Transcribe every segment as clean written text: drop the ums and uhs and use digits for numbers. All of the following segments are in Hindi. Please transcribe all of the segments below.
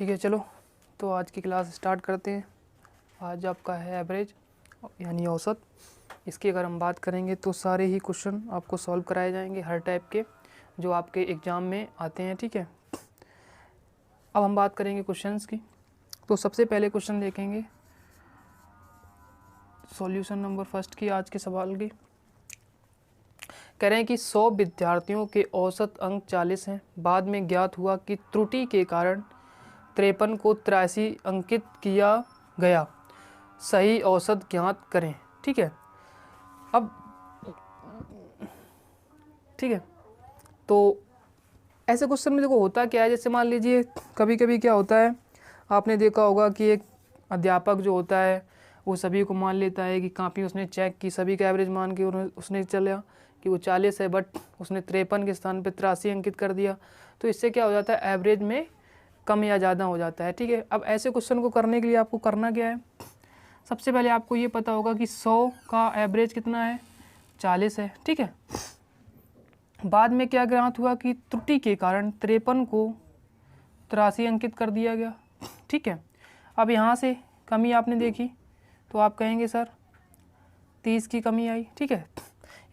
ठीक है, चलो तो आज की क्लास स्टार्ट करते हैं। आज आपका है एवरेज यानी औसत। इसकी अगर हम बात करेंगे तो सारे ही क्वेश्चन आपको सॉल्व कराए जाएंगे, हर टाइप के जो आपके एग्ज़ाम में आते हैं। ठीक है, अब हम बात करेंगे क्वेश्चंस की। तो सबसे पहले क्वेश्चन देखेंगे सॉल्यूशन नंबर फर्स्ट की आज के सवाल की। कह रहे हैं कि 100 विद्यार्थियों के औसत अंक 40 हैं। बाद में ज्ञात हुआ कि त्रुटि के कारण 53 को 83 अंकित किया गया। सही औसत ज्ञात करें। ठीक है, अब ठीक है, तो ऐसे क्वेश्चन में देखो होता क्या है, जैसे मान लीजिए कभी कभी क्या होता है, आपने देखा होगा कि एक अध्यापक जो होता है वो सभी को मान लेता है कि कापी उसने चेक की, सभी का एवरेज मान के उसने चला कि वो 40 है, बट उसने 53 के स्थान पे 83 अंकित कर दिया। तो इससे क्या हो जाता है, एवरेज में कम या ज़्यादा हो जाता है। ठीक है, अब ऐसे क्वेश्चन को करने के लिए आपको करना क्या है, सबसे पहले आपको ये पता होगा कि 100 का एवरेज कितना है, 40 है। ठीक है, बाद में क्या ज्ञात हुआ कि त्रुटि के कारण 53 को 83 अंकित कर दिया गया। ठीक है, अब यहाँ से कमी आपने देखी तो आप कहेंगे सर 30 की कमी आई। ठीक है,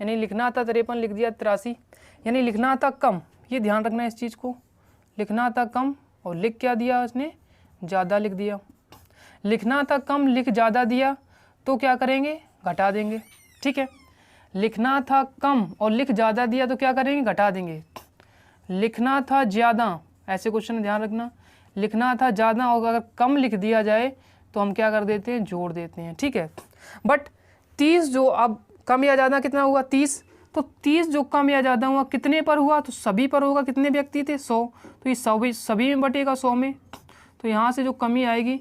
यानी लिखना था 53, लिख दिया 83, यानी लिखना था कम। ये ध्यान रखना है इस चीज़ को, लिखना था कम और लिख क्या दिया उसने, ज़्यादा लिख दिया। लिखना था कम, लिख ज़्यादा दिया तो क्या करेंगे, घटा देंगे। ठीक है, लिखना था कम और लिख ज़्यादा दिया तो क्या करेंगे, घटा देंगे। लिखना था ज़्यादा, ऐसे क्वेश्चन ध्यान रखना, लिखना था ज़्यादा और अगर कम लिख दिया जाए तो हम क्या कर देते हैं, जोड़ देते हैं। ठीक है, बट 30 जो अब कम या ज़्यादा कितना हुआ, 30, तो 30 जो कम या ज़्यादा हुआ कितने पर हुआ, तो सभी पर होगा। कितने व्यक्ति थे, 100, तो ये सभी में बटेगा 100 में। तो यहाँ से जो कमी आएगी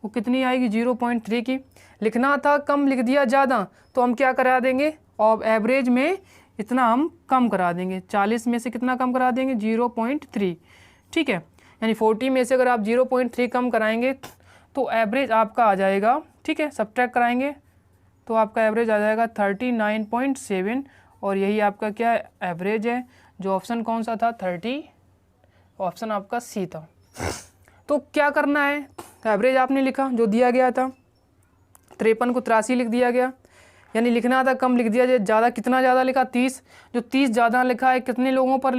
वो कितनी आएगी, 0.3 की। लिखना था कम, लिख दिया ज़्यादा तो हम क्या करा देंगे, और एवरेज में इतना हम कम करा देंगे, 40 में से कितना कम करा देंगे, 0.3। ठीक है, यानी 40 में से अगर आप 0.3 कम कराएंगे तो एवरेज आपका आ जाएगा। ठीक है, सब्ट्रैक्ट कराएंगे तो आपका एवरेज आ जाएगा 39.7 और यही आपका क्या एवरेज है। जो ऑप्शन कौन सा था, 30, ऑप्शन आपका सी था। तो क्या करना है, एवरेज आपने लिखा जो दिया गया था, 53 को 83 लिख दिया गया, यानी लिखना था कम, लिख दिया ज़्यादा। कितना ज़्यादा लिखा, 30, जो 30 ज़्यादा लिखा है कितने लोगों पर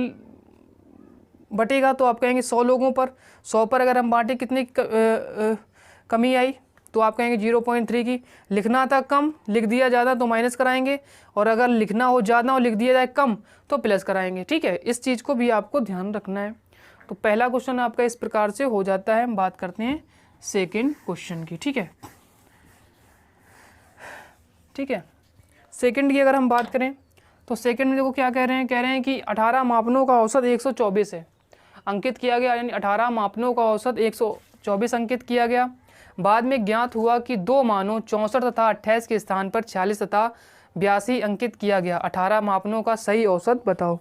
बटेगा, तो आप कहेंगे 100 लोगों पर। 100 पर अगर हम बांटे कितनी कमी आई, तो आप कहेंगे 0.3 की। लिखना था कम, लिख दिया ज़्यादा तो माइनस कराएंगे, और अगर लिखना हो ज़्यादा और लिख दिया जाए कम तो प्लस कराएंगे। ठीक है, इस चीज़ को भी आपको ध्यान रखना है। तो पहला क्वेश्चन आपका इस प्रकार से हो जाता है। हम बात करते हैं सेकेंड क्वेश्चन की। ठीक है, ठीक है, सेकंड की अगर हम बात करें तो सेकंड में देखो क्या कह रहे हैं कि 18 मापनों का औसत 124 है, अंकित किया गया। यानी 18 मापनों का औसत 124 अंकित किया गया। बाद में ज्ञात हुआ कि दो मानों 64 तथा 28 के स्थान पर 46 तथा 82 अंकित किया गया। 18 मापनों का सही औसत बताओ।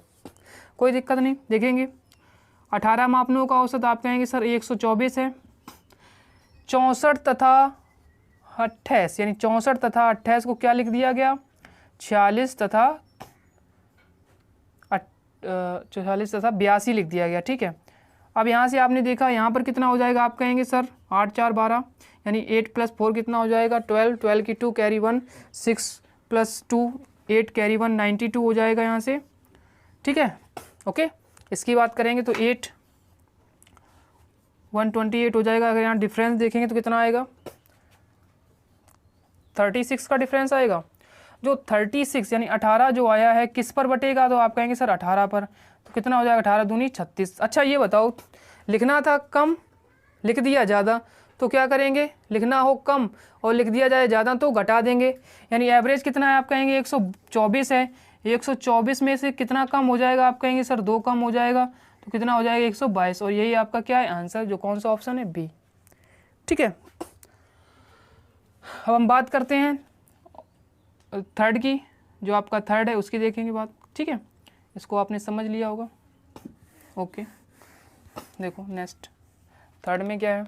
कोई दिक्कत नहीं, देखेंगे 18 मापनों का औसत आप कहेंगे सर 124 है। 64 तथा 28, यानी 64 तथा 28 को क्या लिख दिया गया, 46 तथा 82 लिख दिया गया। ठीक है, अब यहाँ से आपने देखा यहाँ पर कितना हो जाएगा, आप कहेंगे सर 8 4 12, यानी 8 + 4 कितना हो जाएगा, 12, 12 की 2 कैरी 1, 6 + 2 8 कैरी 1 92 हो जाएगा यहाँ से। ठीक है, ओके, इसकी बात करेंगे तो 8 128 हो जाएगा। अगर यहाँ डिफरेंस देखेंगे तो कितना आएगा, 36 का डिफरेंस आएगा। जो 36 यानी 18 जो आया है किस पर बटेगा, तो आप कहेंगे सर 18 पर, तो कितना हो जाएगा, 18 दूनी 36। अच्छा ये बताओ, लिखना था कम, लिख दिया ज़्यादा तो क्या करेंगे, लिखना हो कम और लिख दिया जाए ज़्यादा तो घटा देंगे। यानी एवरेज कितना है, आप कहेंगे 124 है। 124 में से कितना कम हो जाएगा, आप कहेंगे सर 2 कम हो जाएगा, तो कितना हो जाएगा, 122। और यही आपका क्या है आंसर, जो कौन सा ऑप्शन है, बी। ठीक है, अब हम बात करते हैं थर्ड की, जो आपका थर्ड है उसकी देखेंगे बात। ठीक है, इसको आपने समझ लिया होगा। ओके, देखो नेक्स्ट थर्ड में क्या है,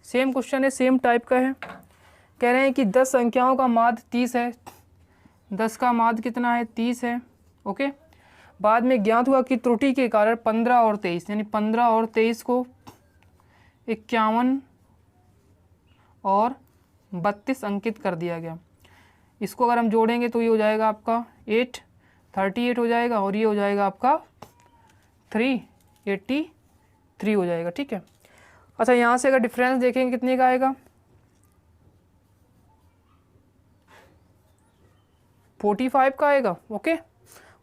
सेम क्वेश्चन है, सेम टाइप का है। कह रहे हैं कि 10 संख्याओं का माध्य 30 है। 10 का माध्य कितना है, 30 है। ओके, बाद में ज्ञात हुआ कि त्रुटि के कारण 15 और 23, यानी 15 और 23 को 51 और 32 अंकित कर दिया गया। इसको अगर हम जोड़ेंगे तो ये हो जाएगा आपका 838 हो जाएगा और ये हो जाएगा आपका 383 हो जाएगा। ठीक है, अच्छा यहाँ से अगर डिफरेंस देखेंगे कितने का आएगा, 45 का आएगा। ओके,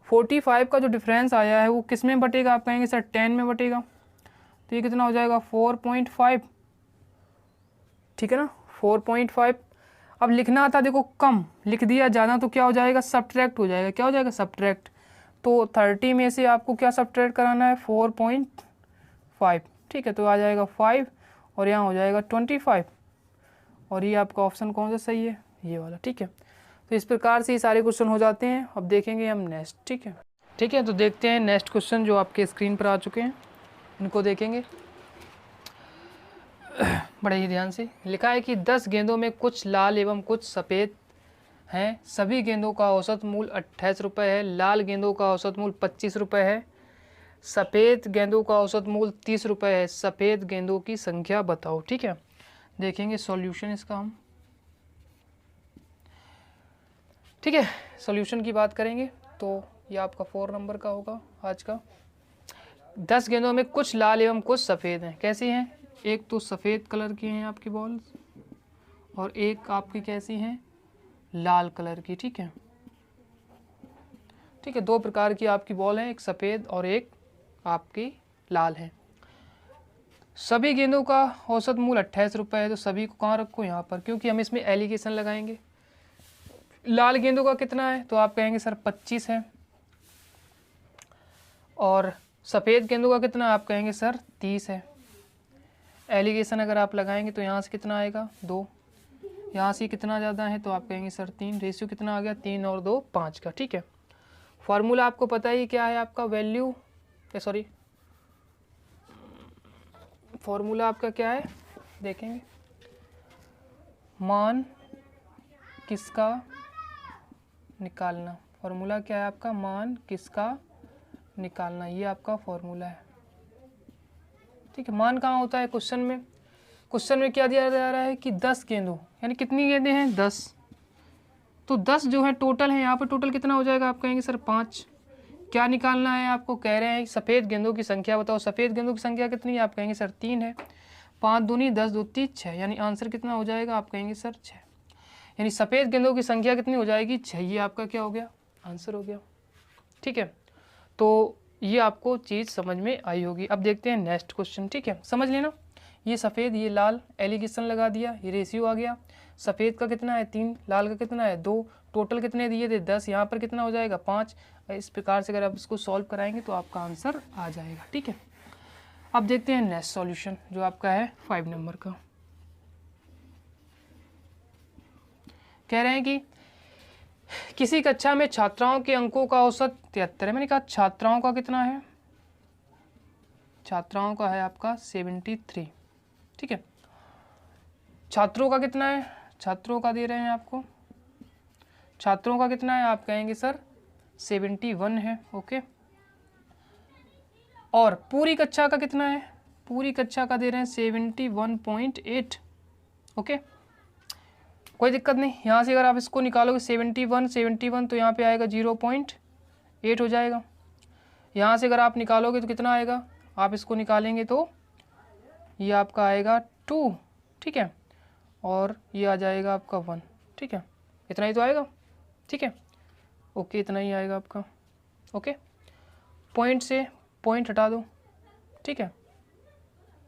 45 का जो डिफरेंस आया है वो किस में बटेगा, आप कहेंगे सर 10 में बटेगा, तो ये कितना हो जाएगा 4.5। ठीक है ना, 4.5। अब लिखना था देखो कम, लिख दिया ज़्यादा तो क्या हो जाएगा, सब्ट्रैक्ट हो जाएगा। क्या हो जाएगा, सब्ट्रैक्ट। तो 30 में से आपको क्या सब्ट्रैक्ट कराना है, 4.5। ठीक है, तो आ जाएगा 5 और यहाँ हो जाएगा 25 और ये आपका ऑप्शन कौन सा सही है, ये वाला। ठीक है, तो इस प्रकार से ये सारे क्वेश्चन हो जाते हैं। अब देखेंगे हम नेक्स्ट। ठीक है, ठीक है, तो देखते हैं नेक्स्ट क्वेश्चन जो आपके स्क्रीन पर आ चुके हैं, इनको देखेंगे बड़े ही ध्यान से। लिखा है कि 10 गेंदों में कुछ लाल एवं कुछ सफ़ेद हैं, सभी गेंदों का औसत मूल्य 28 रुपये है, लाल गेंदों का औसत मूल्य 25 रुपये है, सफ़ेद गेंदों का औसत मूल्य 30 रुपये है, सफ़ेद गेंदों की संख्या बताओ। ठीक है, देखेंगे सॉल्यूशन इसका हम। ठीक है, सॉल्यूशन की बात करेंगे तो ये आपका 4 नंबर का होगा आज का। 10 गेंदों में कुछ लाल एवं कुछ सफ़ेद हैं, कैसी हैं, एक तो सफ़ेद कलर की हैं आपकी बॉल और एक आपकी कैसी हैं, लाल कलर की। ठीक है, ठीक है, 2 प्रकार की आपकी बॉल हैं, एक सफ़ेद और एक आपकी लाल है। सभी गेंदों का औसत मूल्य 28 रुपये है, तो सभी को कहाँ रखो, यहाँ पर, क्योंकि हम इसमें एलिगेशन लगाएंगे। लाल गेंदों का कितना है, तो आप कहेंगे सर 25 है, और सफ़ेद गेंदों का कितना, आप कहेंगे सर 30 है। एलिगेशन अगर आप लगाएंगे तो यहाँ से कितना आएगा, 2, यहाँ से कितना ज़्यादा है, तो आप कहेंगे सर 3। रेशियो कितना आ गया, 3 और 2 5 का। ठीक है, फार्मूला आपको पता ही क्या है, आपका वैल्यू, सॉरी फार्मूला आपका क्या है, देखेंगे, मान किसका निकालना। फार्मूला क्या है आपका, मान किसका निकालना, ये आपका फार्मूला है। ठीक है, मान कहाँ होता है क्वेश्चन में, क्वेश्चन में क्या दिया जा रहा है कि 10 गेंदों, यानी कितनी गेंदें हैं, 10, तो 10 जो है टोटल है, यहाँ पर टोटल कितना हो जाएगा, आप कहेंगे सर 5। क्या निकालना है आपको, कह रहे हैं सफ़ेद गेंदों की संख्या बताओ। सफ़ेद गेंदों की संख्या कितनी है, आप कहेंगे सर 3 है। 5 दूनी 10, 2 3 6, यानी आंसर कितना हो जाएगा, आप कहेंगे सर 6। यानी सफ़ेद गेंदों की संख्या कितनी हो जाएगी, 6। ये आपका क्या हो गया, आंसर हो गया। ठीक है, तो ये आपको चीज़ समझ में आई होगी। अब देखते हैं नेक्स्ट क्वेश्चन। ठीक है, समझ लेना, ये सफ़ेद ये लाल, एलिगेशन लगा दिया, ये रेशियो आ गया। सफ़ेद का कितना है 3, लाल का कितना है 2, टोटल कितने दिए थे 10, यहाँ पर कितना हो जाएगा 5। इस प्रकार से अगर आप इसको सॉल्व कराएंगे तो आपका आंसर आ जाएगा। ठीक है, अब देखते हैं नेक्स्ट सॉल्यूशन जो आपका है 5 नंबर का। कह रहे हैं कि किसी कक्षा में छात्राओं के अंकों का औसत 73 है। मैंने कहा छात्राओं का कितना है, छात्राओं का है आपका 73। ठीक है, छात्रों का कितना है, छात्रों का दे रहे हैं आपको, छात्रों का कितना है, आप कहेंगे सर 71 है। ओके, और पूरी कक्षा का कितना है, पूरी कक्षा का दे रहे हैं 71.8। ओके, कोई दिक्कत नहीं, यहाँ से अगर आप इसको निकालोगे 71 तो यहाँ पे आएगा 0.8 हो जाएगा। यहाँ से अगर आप निकालोगे तो कितना आएगा, आप इसको निकालेंगे तो ये आपका आएगा 2। ठीक है, और ये आ जाएगा आपका 1। ठीक है, इतना ही तो आएगा। ठीक है, ओके, इतना ही आएगा आपका। ओके, पॉइंट से पॉइंट हटा दो। ठीक है,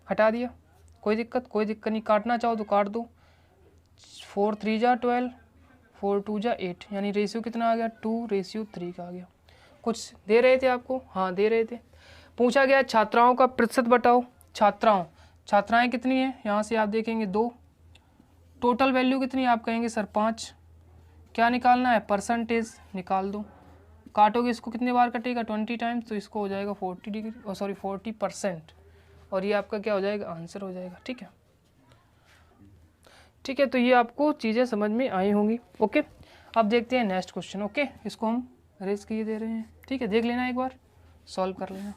हटा दिया, कोई दिक्कत नहीं, काटना चाहो तो काट दो। 4 3 जा 12, 4 2 जा 8, यानी रेशियो कितना आ गया, 2:3 का आ गया। कुछ दे रहे थे आपको, हाँ दे रहे थे। पूछा गया छात्राओं का प्रतिशत बताओ। छात्राएं कितनी है, यहाँ से आप देखेंगे 2, टोटल वैल्यू कितनी है, आप कहेंगे सर 5। क्या निकालना है, परसेंटेज निकाल दो। काटोगे इसको कितने बार कटेगा, 20 टाइम्स, तो इसको हो जाएगा 40%, और ये आपका क्या हो जाएगा, आंसर हो जाएगा। ठीक है, ठीक है, तो ये आपको चीज़ें समझ में आई होंगी। ओके, अब देखते हैं नेक्स्ट क्वेश्चन। ओके, इसको हम रेज किए दे रहे हैं। ठीक है, देख लेना, एक बार सॉल्व कर लेना।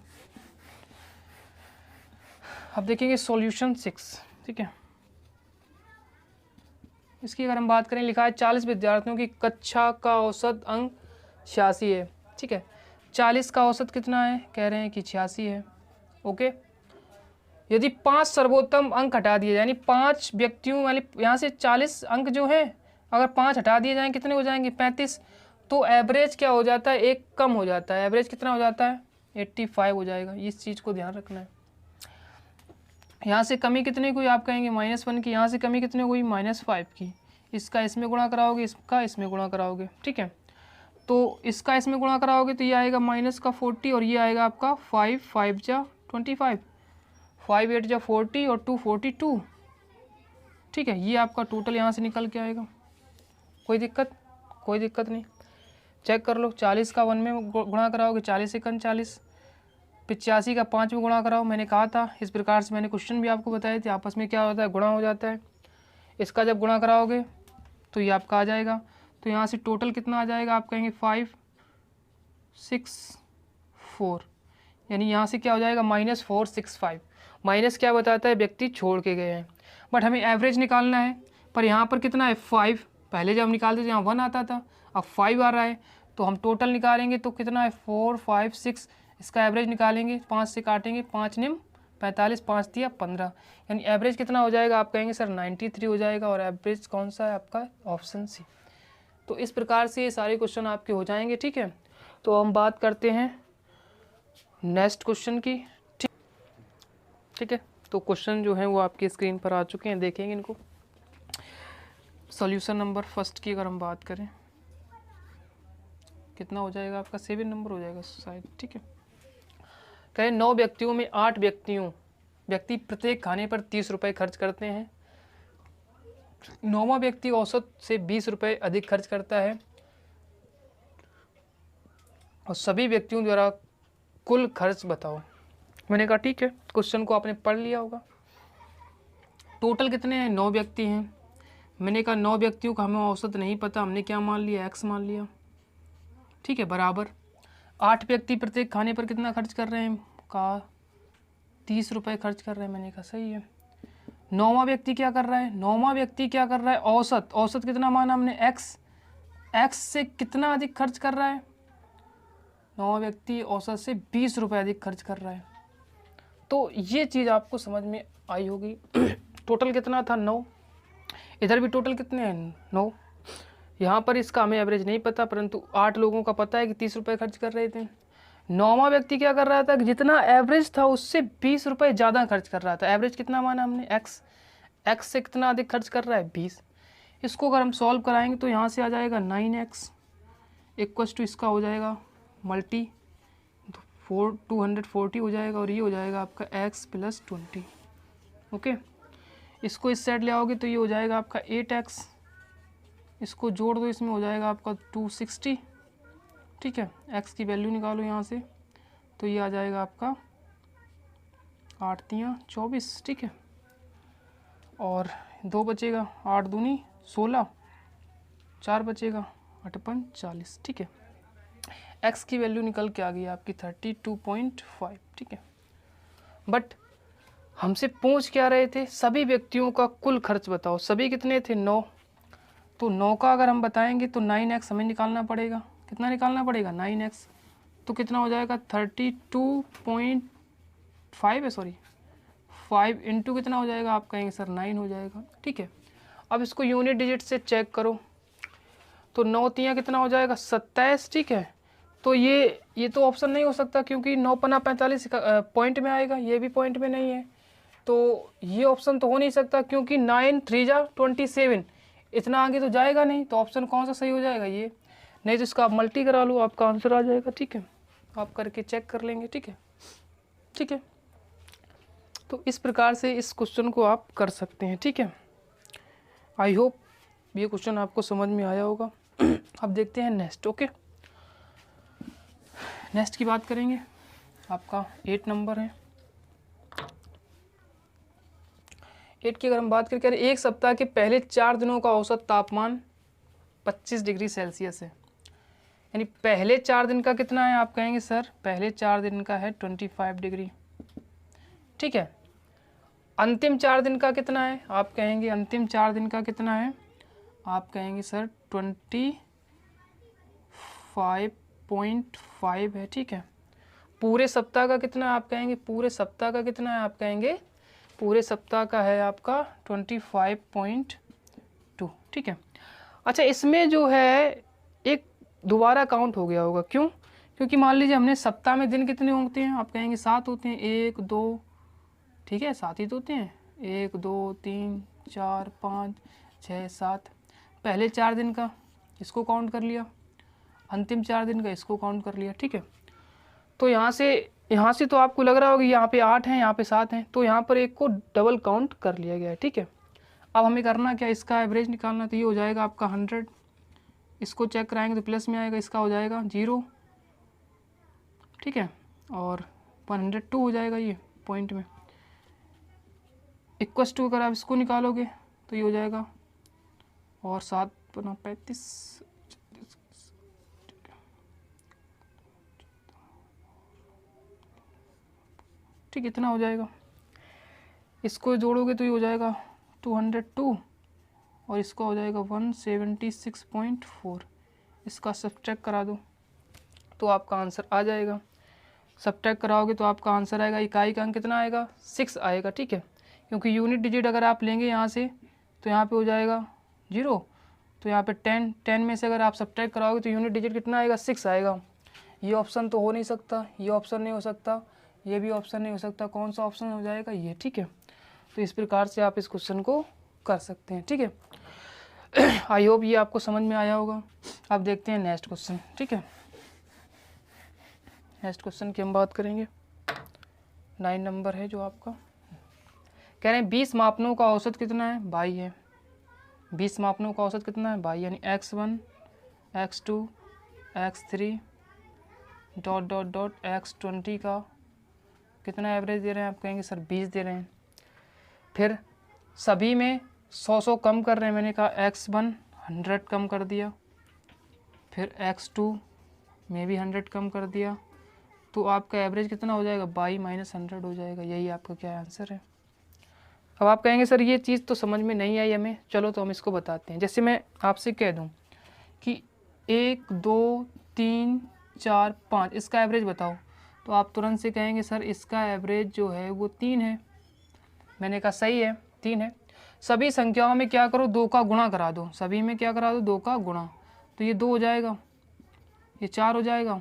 अब देखेंगे सॉल्यूशन 6, ठीक है। इसकी अगर हम बात करें, लिखा है 40 विद्यार्थियों की कक्षा का औसत अंक 86 है, ठीक है। 40 का औसत कितना है, कह रहे हैं कि 86 है, ओके। यदि 5 सर्वोत्तम अंक हटा दिए जाए, यानी 5 व्यक्तियों वाले यहाँ से 40 अंक जो हैं, अगर 5 हटा दिए जाएँ कितने हो जाएंगे, 35। तो एवरेज क्या हो जाता है, एक कम हो जाता है, एवरेज कितना हो जाता है, 85 हो जाएगा। इस चीज़ को ध्यान रखना है। यहाँ से कमी कितने हुई, आप कहेंगे -1 की। यहाँ से कमी कितने हुई, -5 की। इसका इसमें गुणा कराओगे, इसका इसमें गुणा कराओगे, ठीक है। तो इसका इसमें गुणा कराओगे तो ये आएगा -40 और ये आएगा आपका 5 5 जा 25, 5 8 जा 40 और 2 42, ठीक है। ये आपका टोटल यहाँ से निकल के आएगा। कोई दिक्कत, कोई दिक्कत नहीं, चेक कर लो। 40 का 1 में गुणा कराओगे, 40 से 40, 85 का 5 में गुणा कराओ। मैंने कहा था इस प्रकार से, मैंने क्वेश्चन भी आपको बताए थे, आपस में क्या होता है, गुणा हो जाता है। इसका जब गुणा कराओगे तो ये आपका आ जाएगा। तो यहाँ से टोटल कितना आ जाएगा, आप कहेंगे 5 6 4, यानी यहाँ से क्या हो जाएगा, -465। माइनस क्या बताता है, व्यक्ति छोड़ के गए हैं, बट हमें एवरेज निकालना है। पर यहाँ पर कितना है, 5। पहले जब हम निकालते थे यहाँ 1 आता था, अब 5 आ रहा है। तो हम टोटल निकालेंगे तो कितना है, 4 5 6, इसका एवरेज निकालेंगे, 5 से काटेंगे, 5 निम 45, 5 दिया 15, यानी एवरेज कितना हो जाएगा, आप कहेंगे सर 93 हो जाएगा। और एवरेज कौन सा है आपका, ऑप्शन सी। तो इस प्रकार से ये सारे क्वेश्चन आपके हो जाएंगे, ठीक है। तो हम बात करते हैं नेक्स्ट क्वेश्चन की, ठीक है। तो क्वेश्चन जो है वो आपकी स्क्रीन पर आ चुके हैं, देखेंगे इनको। सॉल्यूशन नंबर फर्स्ट की अगर हम बात करें, कितना हो जाएगा आपका, 7 नंबर हो जाएगा शायद, ठीक है। कहें 9 व्यक्तियों में 8 व्यक्ति प्रत्येक खाने पर 30 रुपये खर्च करते हैं। 9वां व्यक्ति औसत से 20 रुपये अधिक खर्च करता है और सभी व्यक्तियों द्वारा कुल खर्च बताओ। मैंने कहा ठीक है, क्वेश्चन को आपने पढ़ लिया होगा। टोटल कितने हैं, 9 व्यक्ति हैं। मैंने कहा 9 व्यक्तियों का हमें औसत नहीं पता, हमने क्या मान लिया, x मान लिया, ठीक है, बराबर 8 व्यक्ति प्रत्येक खाने पर कितना खर्च कर रहे हैं, कहा 30 रुपये खर्च कर रहे हैं। मैंने कहा सही है। 9वां व्यक्ति क्या कर रहा है, 9वां व्यक्ति क्या कर रहा है, औसत कितना माना हमने, x से कितना अधिक खर्च कर रहा है, 9वां व्यक्ति औसत से 20 रुपये अधिक खर्च कर रहा है। तो ये चीज़ आपको समझ में आई होगी। टोटल कितना था, 9। इधर भी टोटल कितने हैं, 9। यहाँ पर इसका हमें एवरेज नहीं पता, परंतु 8 लोगों का पता है कि 30 रुपये खर्च कर रहे थे। 9वां व्यक्ति क्या कर रहा था कि जितना एवरेज था उससे 20 रुपये ज़्यादा खर्च कर रहा था। एवरेज कितना माना हमने, x से कितना अधिक खर्च कर रहा है, 20। इसको अगर हम सॉल्व कराएंगे तो यहाँ से आ जाएगा 9x इक्वस टू इसका हो जाएगा मल्टी 240 हो जाएगा और ये हो जाएगा आपका x + 20, ओके। इसको इस साइड ले आओगे तो ये हो जाएगा आपका 8x, इसको जोड़ दो, इसमें हो जाएगा आपका 260, ठीक है। x की वैल्यू निकालो यहाँ से तो ये आ जाएगा आपका 8 × 24, ठीक है। और 2 बचेगा, 8 दूनी 16, 4 बचेगा, 8 × 40, ठीक है। x की वैल्यू निकल के आ गई आपकी 32.5, ठीक है। बट हमसे पूछ क्या रहे थे, सभी व्यक्तियों का कुल खर्च बताओ। सभी कितने थे, 9। तो 9 का अगर हम बताएंगे तो 9x हमें निकालना पड़ेगा। कितना निकालना पड़ेगा, 9x। तो कितना हो जाएगा, 32.5 है, सॉरी 5 इंटू कितना हो जाएगा, आप कहेंगे सर 9 हो जाएगा, ठीक है। अब इसको यूनिट डिजिट से चेक करो तो 9 तियाँ कितना हो जाएगा, 27, ठीक है। तो ये तो ऑप्शन नहीं हो सकता क्योंकि 9 पन्ना 45 पॉइंट में आएगा, ये भी पॉइंट में नहीं है। तो ये ऑप्शन तो हो नहीं सकता क्योंकि 9 3 जा 27, इतना आगे तो जाएगा नहीं। तो ऑप्शन कौन सा सही हो जाएगा, ये। नहीं तो इसका आप मल्टी करा लो, आपका आंसर आ जाएगा, ठीक है। आप करके चेक कर लेंगे, ठीक है, ठीक है। तो इस प्रकार से इस क्वेश्चन को आप कर सकते हैं, ठीक है। आई होप ये क्वेश्चन आपको समझ में आया होगा। अब देखते हैं नेक्स्ट, ओके। नेक्स्ट की बात करेंगे, आपका 8 नंबर है। 8 की अगर हम बात करें, एक सप्ताह के पहले 4 दिनों का औसत तापमान 25 डिग्री सेल्सियस है। यानी पहले 4 दिन का कितना है, आप कहेंगे सर पहले 4 दिन का है 25 डिग्री, ठीक है। अंतिम 4 दिन का कितना है, आप कहेंगे अंतिम 4 दिन का कितना है, आप कहेंगे सर 25.5 है, ठीक है। पूरे सप्ताह का कितना है, आप कहेंगे पूरे सप्ताह का कितना है, आप कहेंगे पूरे सप्ताह का है आपका 25.2, ठीक है। अच्छा, इसमें जो है एक दोबारा काउंट हो गया होगा, क्यों? क्योंकि मान लीजिए हमने सप्ताह में दिन कितने होते हैं, आप कहेंगे 7 होते हैं, 1 2, ठीक है, 7 ही तो होते हैं, 1 2 3 4 5 6 7। पहले 4 दिन का इसको काउंट कर लिया, अंतिम 4 दिन का इसको काउंट कर लिया, ठीक है। तो यहाँ से तो आपको लग रहा होगा यहाँ पे 8 हैं, यहाँ पे 7 हैं, तो यहाँ पर एक को डबल काउंट कर लिया गया है, ठीक है। अब हमें करना क्या, इसका एवरेज निकालना, तो ये हो जाएगा आपका 100, इसको चेक कराएंगे तो प्लस में आएगा, इसका हो जाएगा 0, ठीक है, और 102 हो जाएगा ये पॉइंट में। इक्वस टू अगर आप इसको निकालोगे तो ये हो जाएगा, और 7 बना 35, ठीक, इतना हो जाएगा। इसको जोड़ोगे तो ये हो जाएगा 202, और इसका हो जाएगा 176.4। इसका सब्ट्रैक्ट करा दो तो आपका आंसर आ जाएगा। सब्ट्रैक्ट कराओगे तो आपका आंसर आएगा, इकाई का अंक कितना आएगा, 6 आएगा, ठीक है। क्योंकि यूनिट डिजिट अगर आप लेंगे यहाँ से तो यहाँ पे हो जाएगा 0, तो यहाँ पे 10 में से अगर आप सब्ट्रैक्ट कराओगे तो यूनिट डिजिट कितना आएगा, 6 आएगा। ये ऑप्शन तो हो नहीं सकता, ये ऑप्शन नहीं हो सकता, ये भी ऑप्शन नहीं हो सकता, कौन सा ऑप्शन हो जाएगा, ये, ठीक है। तो इस प्रकार से आप इस क्वेश्चन को कर सकते हैं, ठीक है। आई होप ये आपको समझ में आया होगा। अब देखते हैं नेक्स्ट क्वेश्चन, ठीक है। नेक्स्ट क्वेश्चन की हम बात करेंगे, 9 नंबर है जो आपका, कह रहे हैं 20 मापनों का औसत कितना है, 22 है। 20 मापनों का औसत कितना है, 22, यानी x1 x2 x3 dot dot dot x20 का कितना एवरेज दे रहे हैं, आप कहेंगे सर 20 दे रहे हैं। फिर सभी में 100 कम कर रहे हैं, मैंने कहा x1 100 कम कर दिया, फिर x2 में भी 100 कम कर दिया, तो आपका एवरेज कितना हो जाएगा, 22 माइनस 100 हो जाएगा। यही आपका क्या आंसर है। अब आप कहेंगे सर ये चीज़ तो समझ में नहीं आई हमें, चलो तो हम इसको बताते हैं। जैसे मैं आपसे कह दूं कि 1 2 3 4 5 इसका एवरेज बताओ, तो आप तुरंत से कहेंगे सर इसका एवरेज जो है वो 3 है। मैंने कहा सही है, 3 है। सभी संख्याओं में क्या करो, 2 का गुणा करा दो, सभी में क्या करा दो, 2 का गुणा, तो ये 2 हो जाएगा, ये 4 हो जाएगा,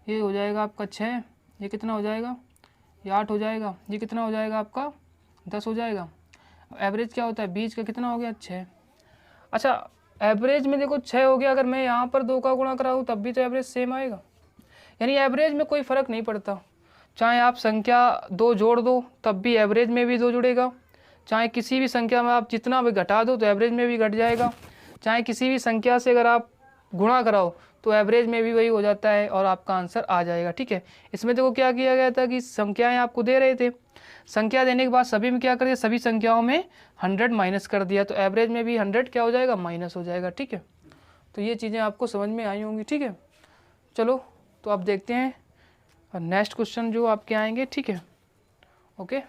ये हो जाएगा आपका 6, ये कितना हो जाएगा, ये 8 हो जाएगा, ये कितना हो जाएगा आपका 10 हो जाएगा। एवरेज क्या होता है, बीच का कितना हो गया, 6। अच्छा, एवरेज में देखो 6 हो गया, अगर मैं यहाँ पर 2 का गुणा कराऊँ तब भी तो एवरेज सेम आएगा, यानी एवरेज में कोई फ़र्क नहीं पड़ता। चाहे आप संख्या 2 जोड़ दो तब भी एवरेज में भी 2 जुड़ेगा, चाहे किसी भी संख्या में आप जितना भी घटा दो तो एवरेज में भी घट जाएगा, चाहे किसी भी संख्या से अगर आप गुणा कराओ तो एवरेज में भी वही हो जाता है और आपका आंसर आ जाएगा, ठीक है। इसमें देखो क्या किया गया था कि संख्याएं आपको दे रहे थे, संख्या देने के बाद सभी में क्या कर दिया, सभी संख्याओं में 100 माइनस कर दिया, तो एवरेज में भी 100 क्या हो जाएगा, माइनस हो जाएगा, ठीक है। तो ये चीज़ें आपको समझ में आई होंगी, ठीक है। चलो तो आप देखते हैं नेक्स्ट क्वेश्चन जो आपके आएंगे, ठीक है, ओके।